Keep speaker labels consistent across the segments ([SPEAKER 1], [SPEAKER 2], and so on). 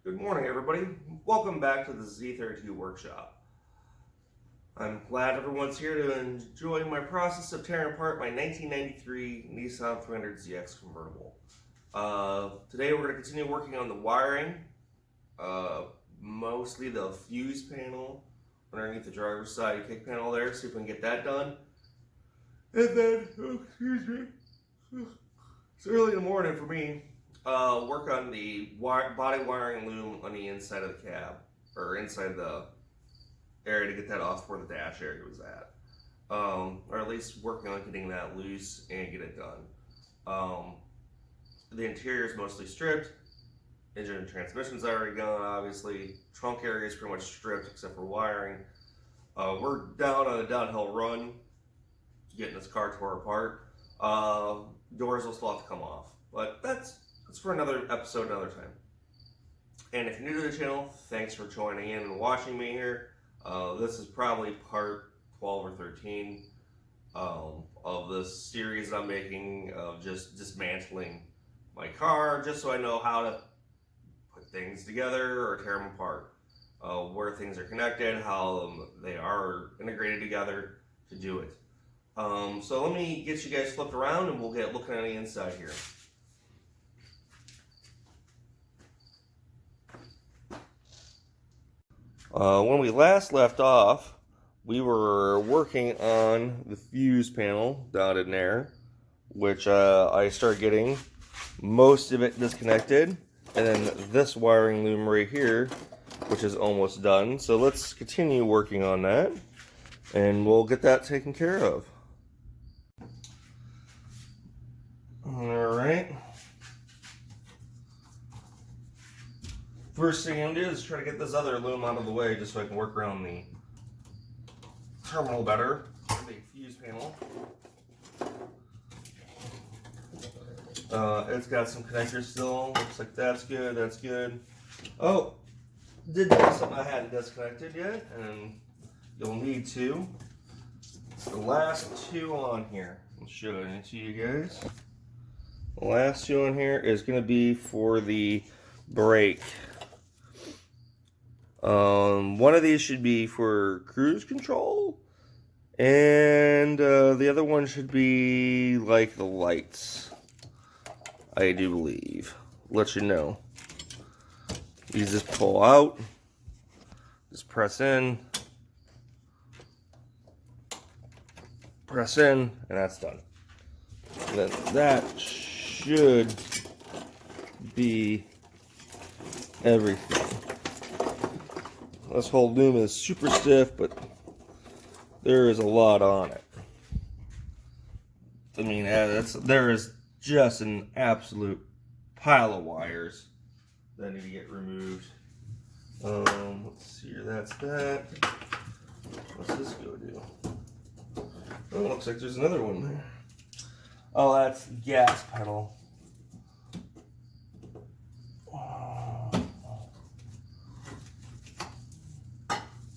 [SPEAKER 1] Good morning, everybody. Welcome back to the Z32 workshop. I'm glad everyone's here to enjoy my process of tearing apart my 1993 Nissan 300ZX convertible. Today we're going to continue working on the wiring, mostly the fuse panel underneath the driver's side kick panel there, see if we can get that done. And then, excuse me, it's early in the morning for me. Work on the body wiring loom on the inside of the cab, or inside the area to get that off where the dash area was at. Or at least working on getting that loose and get it done. The interior is mostly stripped. Engine and transmission's already gone, obviously. Trunk area is pretty much stripped except for wiring. We're down on a downhill run, getting this car tore apart. Doors will still have to come off, but that's for another episode another time. And if you're new to the channel, thanks for joining in and watching me here. This is probably part 12 or 13 of this series I'm making of just dismantling my car, just so I know how to put things together or tear them apart, where things are connected, how they are integrated together to do it. So let me get you guys flipped around and we'll get looking on the inside here. When we last left off, we were working on the fuse panel down in there, which I started getting most of it disconnected, and then this wiring loom right here, which is almost done. So let's continue working on that, and we'll get that taken care of. Alright. First thing I'm going to do is try to get this other loom out of the way just so I can work around the terminal better. The fuse panel. It's got some connectors still. Looks like that's good. That's good. Oh, did notice something I hadn't disconnected yet, and you'll need to. It's the last two on here. I'll show it to you guys. The last two on here is going to be for the brake. One of these should be for cruise control, and the other one should be like the lights, I do believe. Let you know. You just pull out, just press in, and that's done. And then that should be everything. This whole loom is super stiff, but there is a lot on it. I mean, there is just an absolute pile of wires that need to get removed. Let's see here, that's that. What's this go do? Oh, looks like there's another one there. Oh, that's gas pedal.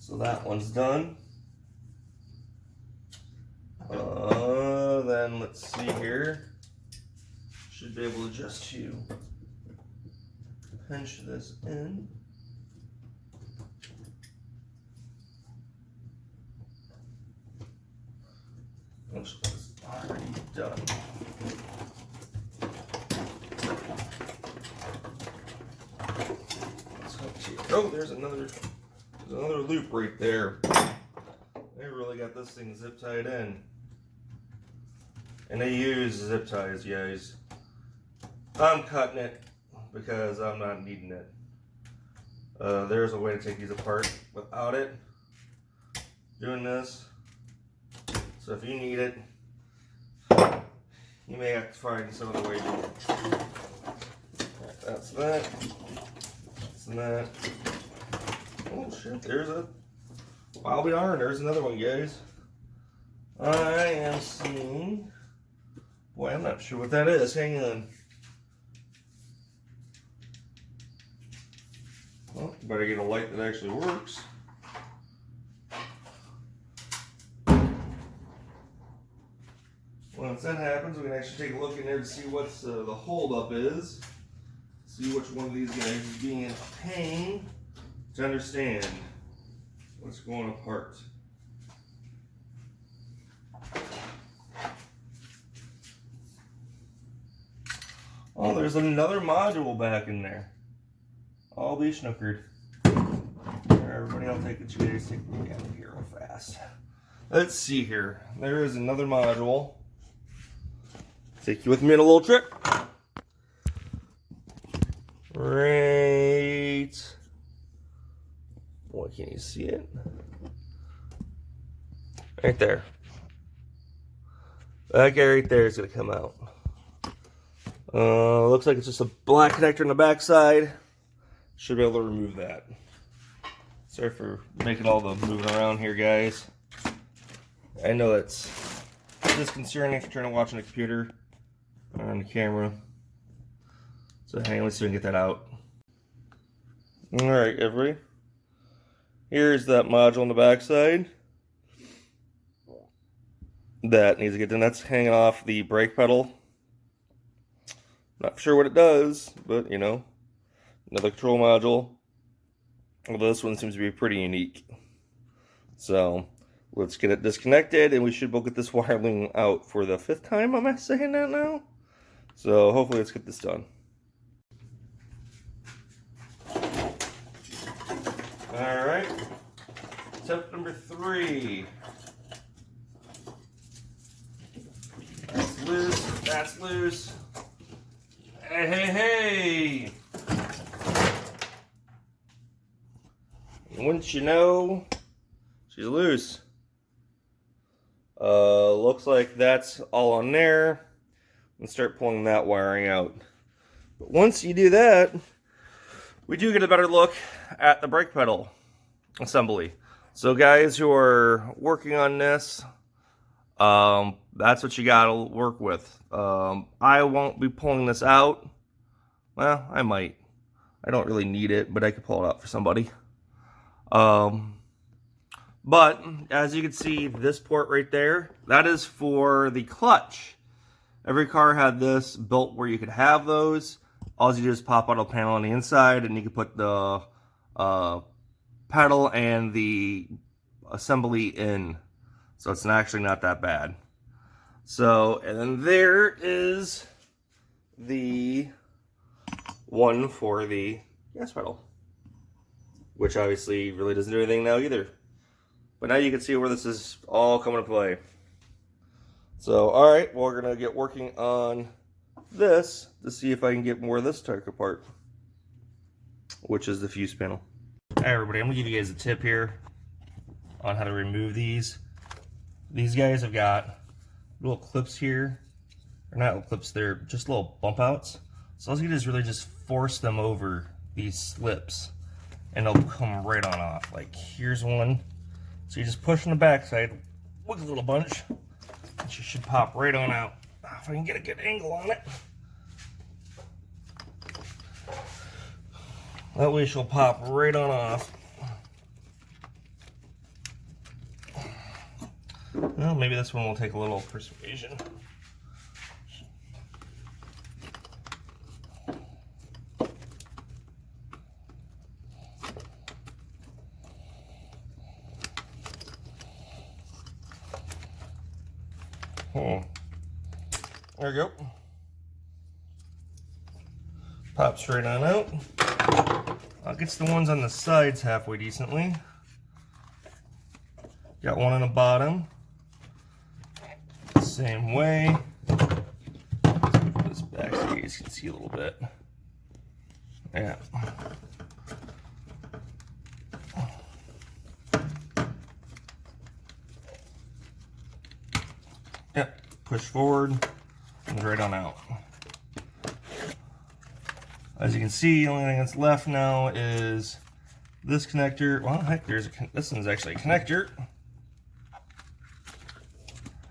[SPEAKER 1] So that one's done. Then let's see here. Should be able just to pinch this in. Looks like it's already done. Let's hope to. Oh, there's another loop right there. They really got this thing zip tied in. And they use zip ties, guys. I'm cutting it because I'm not needing it. There's a way to take these apart without it. Doing this. So if you need it, you may have to find some other way to do it. Right, that's that. That's that. Oh shit, there's a wild yarn. There's another one, guys. I am seeing. Boy, I'm not sure what that is. Hang on. Well, better get a light that actually works. Once that happens, we can actually take a look in there to see what's the holdup is. see which one of these guys is being a pain to understand what's going apart. Oh, there's another module back in there. I'll be snookered. Everybody, I'll take it. You guys take me out of here real fast. Let's see here. There is another module. Take you with me on a little trip. Right. Boy, can't you see it? Right there. That guy right there is going to come out. Looks like it's just a black connector on the back side. Should be able to remove that. Sorry for making all the moving around here, guys. I know that's disconcerting if you're trying to watch on a computer or on the camera. So hang on, let's see if we can get that out. Alright, everybody. Here's that module on the back side. That needs to get done. That's hanging off the brake pedal. Not sure what it does, but you know, another control module. Although this one seems to be pretty unique. So let's get it disconnected, and we should both get this wiring out for the 5th time. Am I saying that now? So hopefully let's get this done. All right, step number 3. That's loose. That's loose. Hey, hey, hey! Wouldn't you know, she's loose. Looks like that's all on there. And start pulling that wiring out. But once you do that, we do get a better look at the brake pedal assembly. So guys who are working on this, that's what you gotta work with. I won't be pulling this out. Well, I might. I don't really need it, but I could pull it out for somebody. But as you can see, this port right there, that is for the clutch. Every car had this built where you could have those. All you do is pop out a panel on the inside, and you can put the pedal and the assembly in. So it's actually not that bad. So, and then there is the one for the gas pedal, which obviously really doesn't do anything now either. But now you can see where this is all coming to play. So, alright, well, we're going to get working on this to see if I can get more of this torque apart, which is the fuse panel. Alright, everybody, I'm going to give you guys a tip here on how to remove these. These guys have got little clips here. They're not little clips, they're just little bump outs. So all you do is really just force them over these slips, and they'll come right on off. Like, here's one. So you just push on the backside, with a little bunch, and she should pop right on out. If I can get a good angle on it. That way she'll pop right on off. Well, maybe this one will take a little persuasion. There we go. Pops right on out. Gets the ones on the sides halfway decently. Got one on the bottom. Same way. Let's move this back so you guys can see a little bit. Yeah. Yep. Push forward and right on out. As you can see, the only thing that's left now is this connector. Well, heck, this one's actually a connector.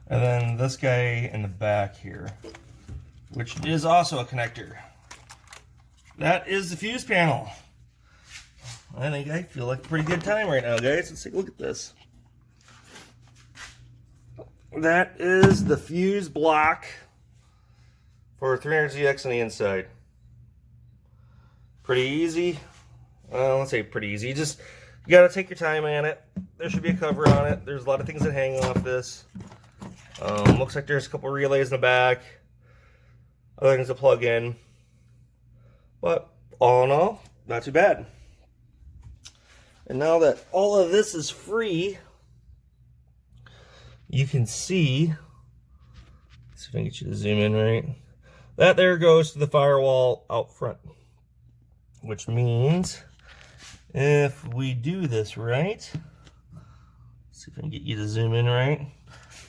[SPEAKER 1] And then this guy in the back here, which is also a connector. That is the fuse panel. I feel like a pretty good time right now, guys. Let's take a look at this. That is the fuse block for 300ZX on the inside. Pretty easy. Let's say pretty easy. You gotta take your time on it. There should be a cover on it. There's a lot of things that hang off this. Looks like there's a couple relays in the back. Other things to plug in. But all in all, not too bad. And now that all of this is free, you can see, let's see if I can get you to zoom in right. That there goes to the firewall out front. Which means if we do this right, let's see if I can get you to zoom in right.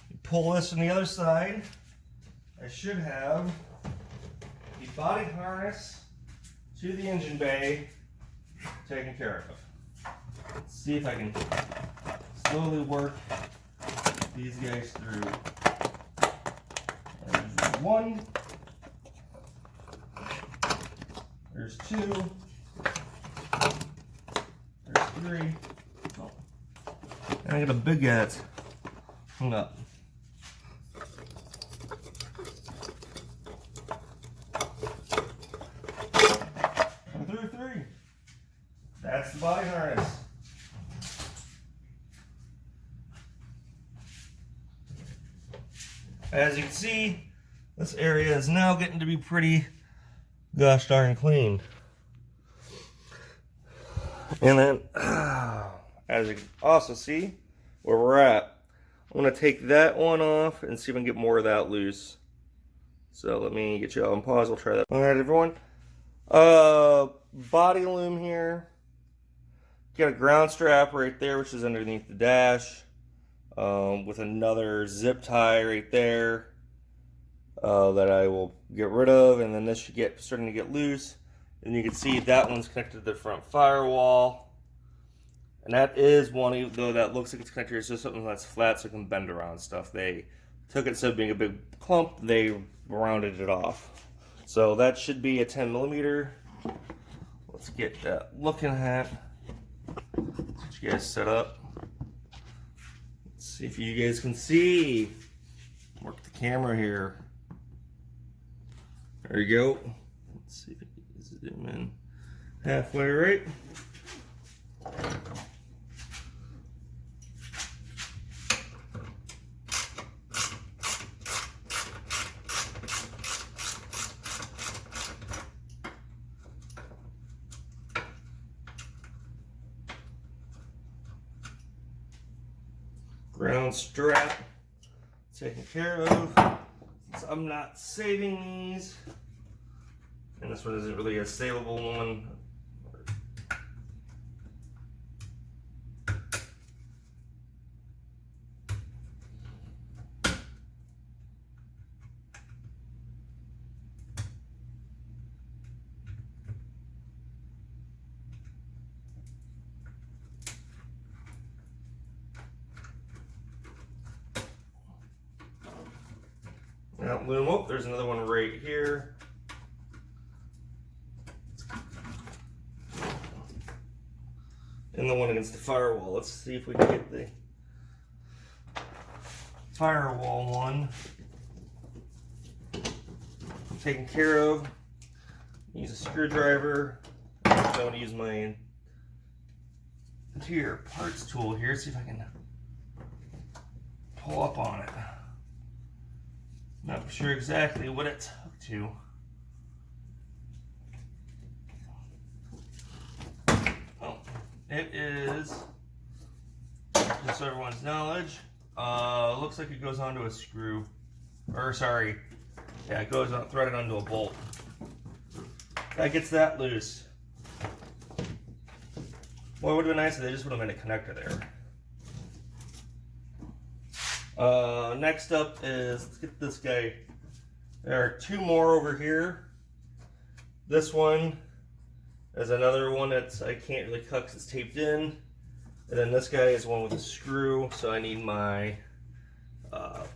[SPEAKER 1] You pull this from the other side, I should have the body harness to the engine bay taken care of. Let's see if I can slowly work these guys through. There's one. There's two. There's three. Oh. And I got a big guy that's hung up. 1 through 3. That's the body harness. As you can see, this area is now getting to be pretty gosh darn clean. And then, as you can also see where we're at, I'm going to take that one off and see if I can get more of that loose. So let me get you on pause. We'll try that. All right, everyone. Body loom here. Got a ground strap right there, which is underneath the dash. With another zip tie right there that I will get rid of, and then this should get starting to get loose. And you can see that one's connected to the front firewall, and that is one, even though that looks like it's connected, it's just something that's flat so it can bend around stuff. They took it, instead of being a big clump, they rounded it off. So that should be a 10mm. Let's get that looking at. Get you guys set up. See if you guys can see. Work the camera here. There you go. Let's see if I can zoom in halfway right. Ground strap taken care of. Since I'm not saving these, and this one isn't really a savable one. Now, loom up, there's another one right here. And the one against the firewall. Let's see if we can get the firewall one taken care of. Use a screwdriver. I'm going to use my interior parts tool here, see if I can pull up on it. Not sure exactly what it took to. Oh, it is, just so everyone's knowledge, looks like it goes onto a screw. Or sorry, yeah, it goes on, threaded onto a bolt. That gets that loose. Well, it would have been nice if they just would have been a connector there. Next up is, let's get this guy. There are two more over here. This one is another one that's I can't really cut because it's taped in. And then this guy is one with a screw, so I need my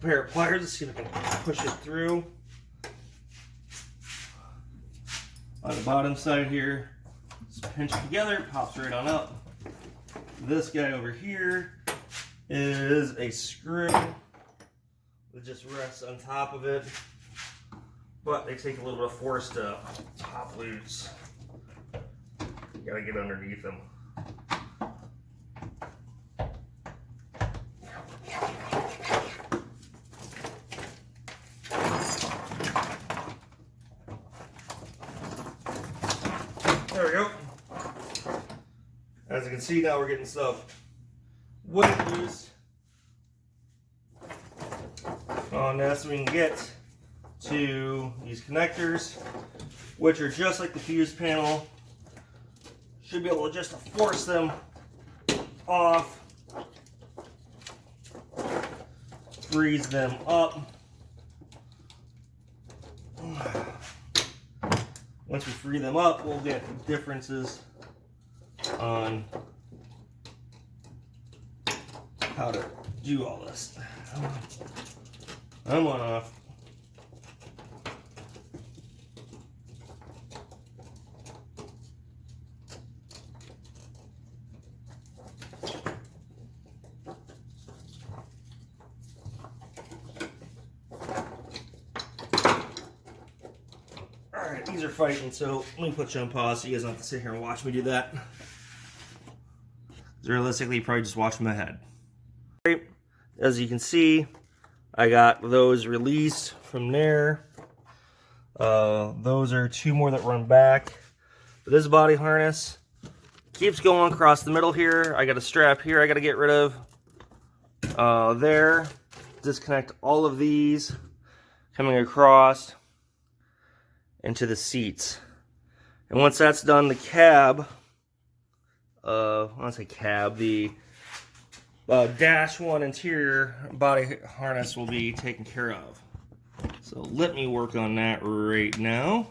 [SPEAKER 1] pair of pliers to see if I can push it through. On the bottom side here, just pinch it together, it pops right on up. This guy over here is a screw that just rests on top of it, but they take a little bit of force to pop loose. Gotta get underneath them. There we go. As you can see, now we're getting stuff way loose on this. We can get to these connectors, which are just like the fuse panel. Should be able to just force them off, freeze them up. Once we free them up, we'll get differences on how to do all this. I'm on off. Alright, these are fighting, so let me put you on pause so you guys don't have to sit here and watch me do that. Realistically, you probably just watch my head. As you can see, I got those released from there. Those are two more that run back. But this body harness keeps going across the middle here. I got a strap here I got to get rid of. There. Disconnect all of these coming across into the seats. And once that's done, the cab, I want to say cab, the dash one interior body harness will be taken care of. So let me work on that right now.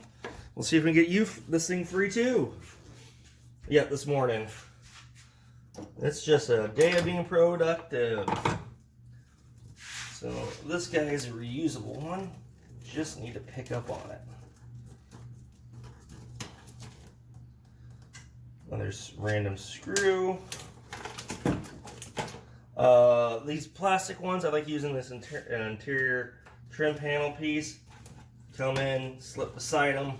[SPEAKER 1] We'll see if we can get this thing free too. Yeah, this morning. It's just a day of being productive. So this guy is a reusable one. Just need to pick up on it. Another random screw. These plastic ones, I like using this interior trim panel piece. Come in, slip beside them.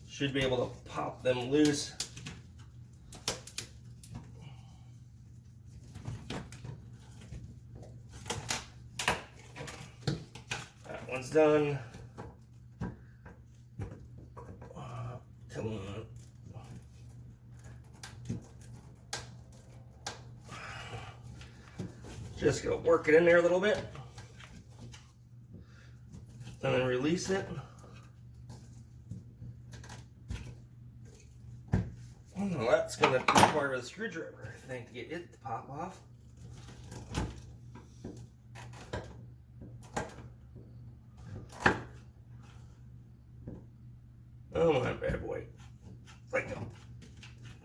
[SPEAKER 1] Should be able to pop them loose. That one's done. Come on. Just gonna work it in there a little bit. And then release it. Oh, that's gonna require a screwdriver, I think, to get it to pop off. Oh my bad boy. Let go.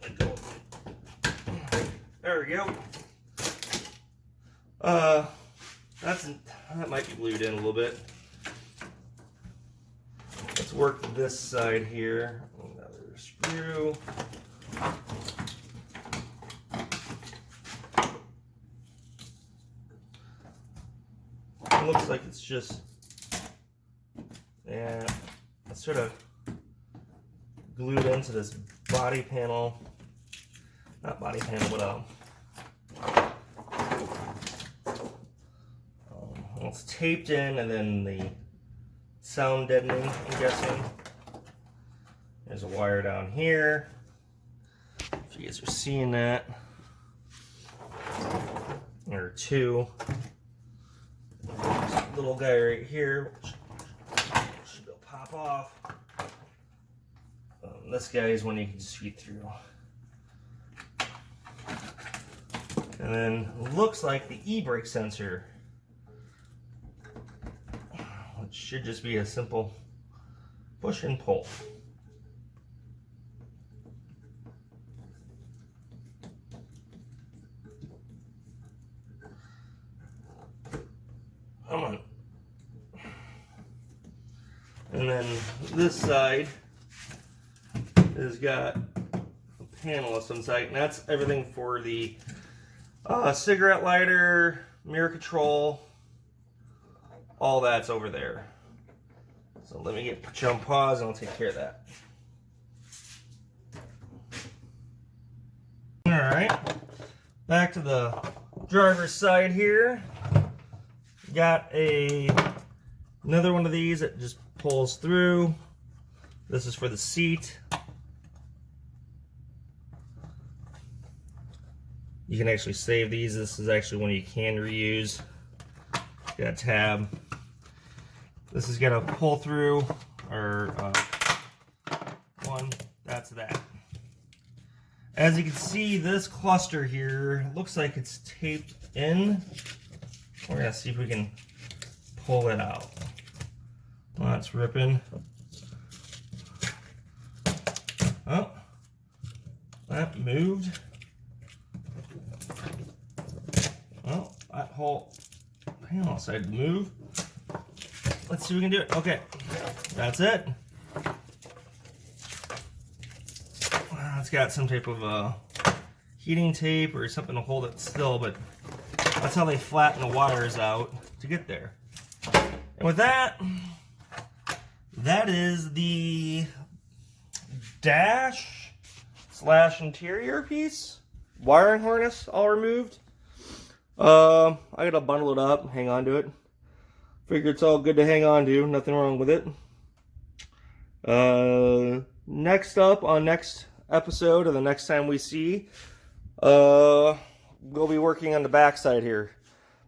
[SPEAKER 1] Let go. There we go. That might be glued in a little bit. Let's work this side here. Another screw. It looks like it's just, yeah, it's sort of glued into this body panel. Not body panel, but it's taped in, and then the sound deadening, I'm guessing. There's a wire down here. If you guys are seeing that. There are two. There's a little guy right here, which should go pop off. This guy is one you can just feed through. And then looks like the e-brake sensor, which should just be a simple push and pull. Come on. And then this side has got a panel of some type, and that's everything for the cigarette lighter, mirror control, all that's over there. So let me put you on pause and I'll take care of that. Alright, back to the driver's side here. Got another one of these that just pulls through. This is for the seat. You can actually save these. This is actually one you can reuse. Got a tab. This has got a pull through, or one, that's that. As you can see, this cluster here looks like it's taped in. We're gonna see if we can pull it out. Well, that's ripping. Oh, that moved. Well, that whole panel decided to move. Let's see if we can do it. Okay, that's it. It's got some type of heating tape or something to hold it still, but that's how they flatten the wires out to get there. And with that, that is the dash / interior piece. Wiring harness all removed. I gotta bundle it up, hang on to it. Figure it's all good to hang on to, nothing wrong with it. Next up on next episode, or the next time we see, we'll be working on the back side here.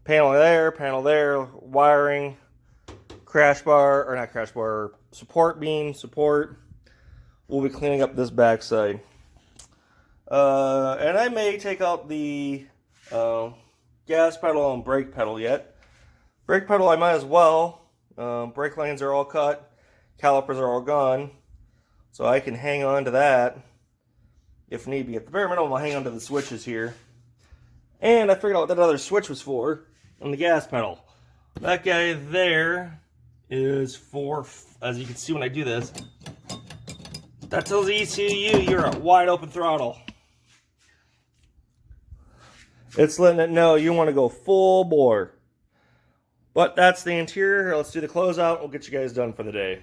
[SPEAKER 1] Panel there, wiring, crash bar, or not crash bar, support beam, support. We'll be cleaning up this back side. And I may take out the gas pedal and brake pedal yet. Brake pedal I might as well. Brake lines are all cut. Calipers are all gone. So I can hang on to that if need be. At the bare minimum, I'll hang on to the switches here. And I figured out what that other switch was for on the gas pedal. That guy there is for, as you can see when I do this, that tells ECU you're at wide open throttle. It's letting it know you want to go full bore. But that's the interior. Let's do the closeout. We'll get you guys done for the day.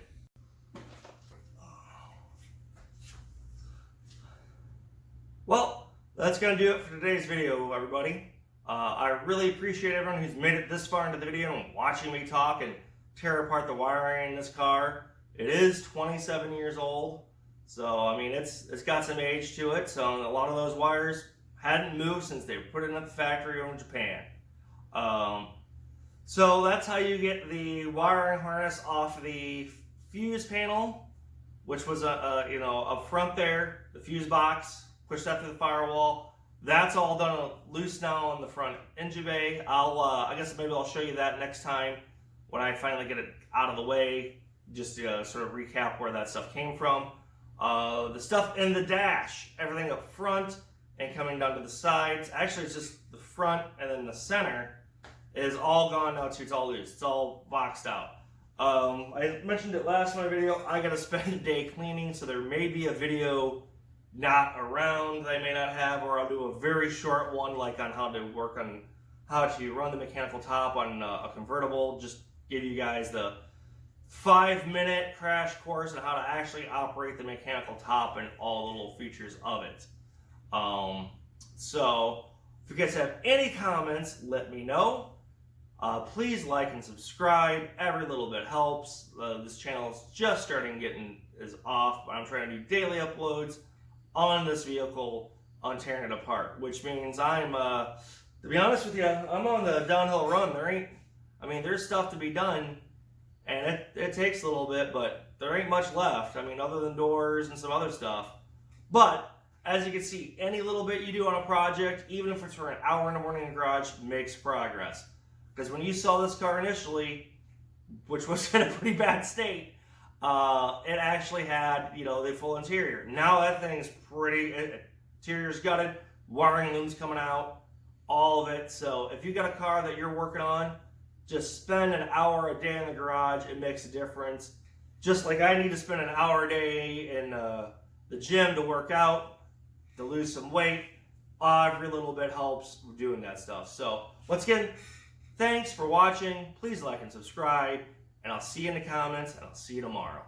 [SPEAKER 1] Well, that's going to do it for today's video, everybody. I really appreciate everyone who's made it this far into the video and watching me talk and tear apart the wiring in this car. It is 27 years old, so I mean it's got some age to it. So a lot of those wires hadn't moved since they put it in at the factory over in Japan. So that's how you get the wiring harness off the fuse panel, which was up front there, the fuse box. Push that through the firewall. That's all done loose now on the front engine bay. I guess maybe I'll show you that next time when I finally get it out of the way, just to sort of recap where that stuff came from. The stuff in the dash, everything up front and coming down to the sides. Actually, it's just the front and then the center is all gone now too. It's all loose. It's all boxed out. I mentioned it last in my video. I gotta spend a day cleaning, so there may be a video not around that I may not have, or I'll do a very short one like on how to work on how to run the mechanical top on a convertible. Just give you guys the 5-minute crash course on how to actually operate the mechanical top and all the little features of it. So if you guys have any comments, let me know. Please like and subscribe. Every little bit helps. This channel is just starting is off, but I'm trying to do daily uploads on this vehicle on tearing it apart, which means I'm, to be honest with you, I'm on the downhill run. There's stuff to be done, and it takes a little bit, but there ain't much left. Other than doors and some other stuff. But as you can see, any little bit you do on a project, even if it's for an hour in the morning in the garage, makes progress. Because when you saw this car initially, which was in a pretty bad state, it actually had, the full interior. Now that thing's interior's gutted, wiring looms coming out, all of it. So if you got a car that you're working on, just spend an hour a day in the garage. It makes a difference. Just like I need to spend an hour a day in the gym to work out, to lose some weight. Every little bit helps doing that stuff. So once again, thanks for watching. Please like and subscribe. And I'll see you in the comments, and I'll see you tomorrow.